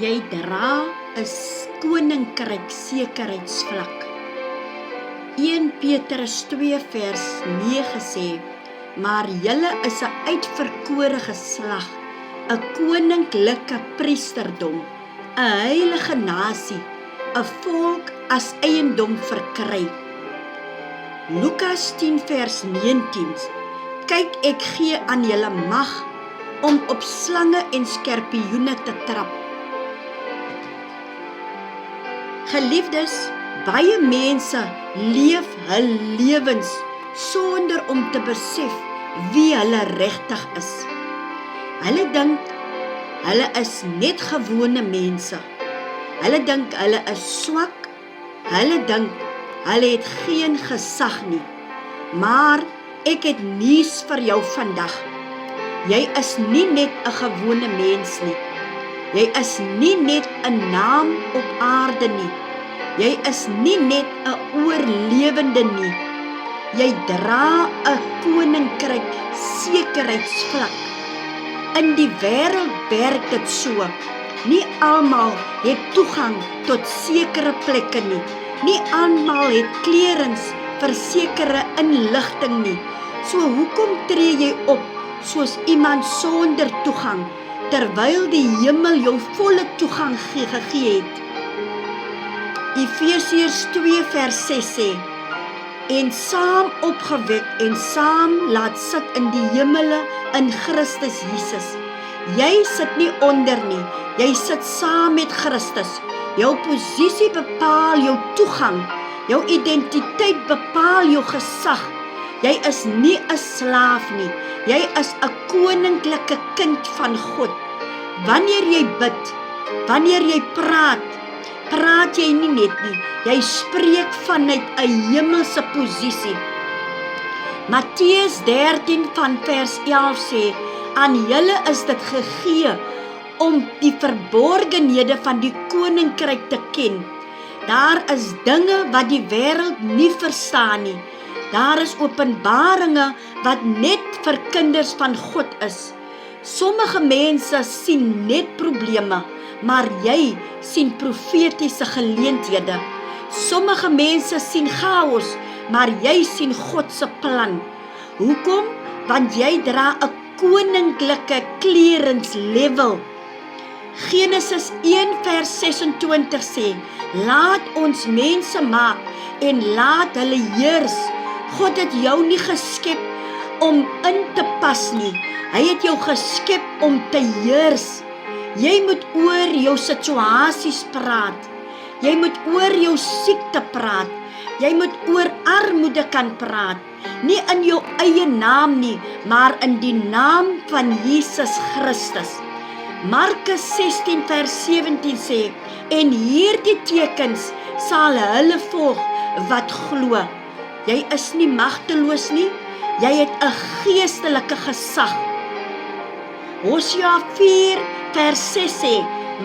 Jy dra 'n koninkryk sekerheidsvlak. 1 Petrus 2 vers 9 sê, maar julle is 'n uitverkore geslag, 'n koninklike priesterdom, 'n heilige nasie, 'n volk as eiendom verkry. Lukas 10 vers 19, kyk ek gee aan julle mag om op slange en skorpioene te trap. Geliefdes, baie mense leef hul lewens sonder om te besef wie hulle regtig is. Hulle dink hulle is net gewone mense. Hulle dink hulle is swak. Hulle dink hulle het geen gesag nie. Maar ek het nuus vir jou vandag. Jy is nie net 'n gewone mens nie. Jy is nie net 'n naam op aarde nie. Jy is nie net 'n oorlewende nie. Jy dra 'n koninkryk sekerheidsvlak. In die wêreld werk dit so. Nie almal het toegang tot sekere plekke nie. Nie almal het clearance vir sekere inligting nie. So hoekom tree jy op soos iemand sonder toegang, terwyl die hemel jou volle toegang gegee het? Efesiërs 2 vers 6 sê, en saam opgewek en saam laat sit in die hemele in Christus Jesus. Jy sit nie onder nie, jy sit saam met Christus. Jou posisie bepaal jou toegang, jou identiteit bepaal jou gesag. Jy is nie 'n slaaf nie, jy is 'n koninklike kind van God. Wanneer jy bid, wanneer jy praat jy nie net nie, jy spreek vanuit 'n hemelse posisie. Matteus 13 van vers 11 sê, aan julle is dit gegee om die verborgenhede van die koninkryk te ken. Daar is dinge wat die wêreld nie verstaan nie. Daar is openbaringe wat net vir kinders van God is. Sommige mense sien net probleme, maar jy sien profetiese geleenthede. Sommige mense sien chaos, maar jy sien God se plan. Hoekom? Want jy dra 'n koninklike clearance level. Genesis 1 vers 26 sê, laat ons mense maak en laat hulle heers. God het jou nie geskep om in te pas nie. Hy het jou geskep om te heers. Jy moet oor jou situasies praat. Jy moet oor jou siekte praat. Jy moet oor armoede kan praat. Nie in jou eie naam nie, maar in die naam van Jesus Christus. Markus 16 vers 17 sê, en hierdie tekens sal hulle volg wat glo. Jy is nie magteloos nie, jy het 'n geestelike gesag. Hosea 4 vers 6 sê,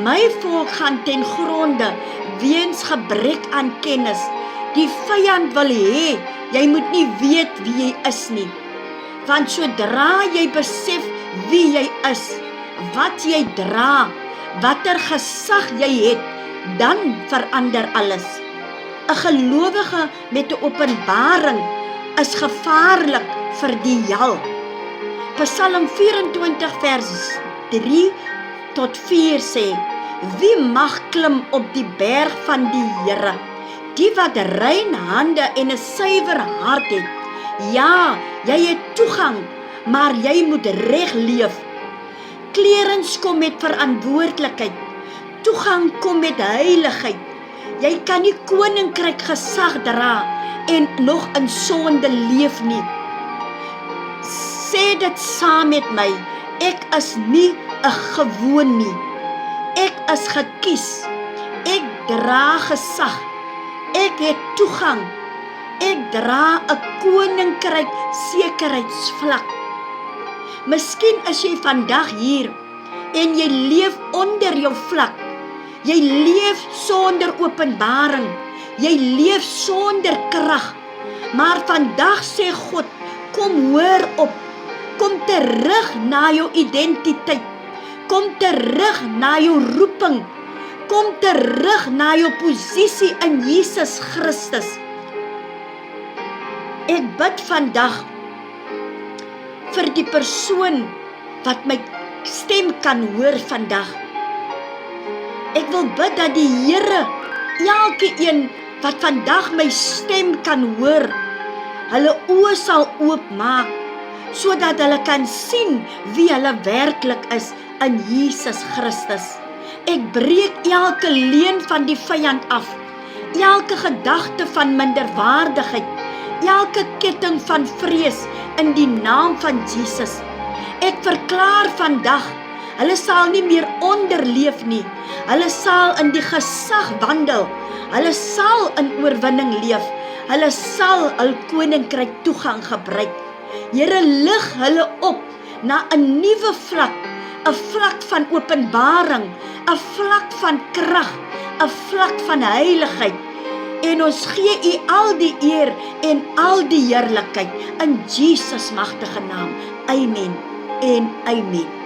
my volk gaan ten gronde weens gebrek aan kennis. Die vyand wil hê, jy moet nie weet wie jy is nie. Want sodra jy besef wie jy is, wat jy dra, watter gesag jy het, dan verander alles. 'n gelowige met 'n openbaring is gevaarlik vir die hel. Psalm 24 vers 3 tot 4 sê, wie mag klim op die berg van die Here? Die wat rein hande en 'n suiwer hart het. Ja, jy het toegang, maar jy moet reg leef. Clearance kom met verantwoordelikheid. Toegang kom met heiligheid. Jy kan nie koninkryk gesag dra en nog in sonde leef nie. Sê dit saam met my, ek is nie 'n gewoon nie. Ek is gekies. Ek dra gesag. Ek het toegang. Ek dra 'n koninkryk sekerheidsvlak. Miskien is jy vandag hier en jy leef onder jou vlak. Jy leef sonder openbaring. Jy leef sonder krag. Maar vandag sê God, kom hoor op. Kom terug na jou identiteit. Kom terug na jou roeping. kom terug na jou posisie in Jesus Christus. Ek bid vandag vir die persoon wat my stem kan hoor vandag. Ek wil bid dat die Here elke een wat vandag my stem kan hoor, hulle oë sal oopmaak, sodat hulle kan sien wie hulle werklik is in Jesus Christus. Ek breek elke leuen van die vyand af, elke gedagte van minderwaardigheid, elke ketting van vrees in die naam van Jesus. Ek verklaar vandag, hulle sal nie meer onderleef nie, hulle sal in die gesag wandel, hulle sal in oorwinning leef, hulle sal hul koninkryk toegang gebruik. Here, lig hulle op na 'n nuwe vlak, 'n vlak van openbaring, 'n vlak van krag, 'n vlak van heiligheid. En ons gee U al die eer en al die heerlikheid in Jesus magtige naam. Amen en amen.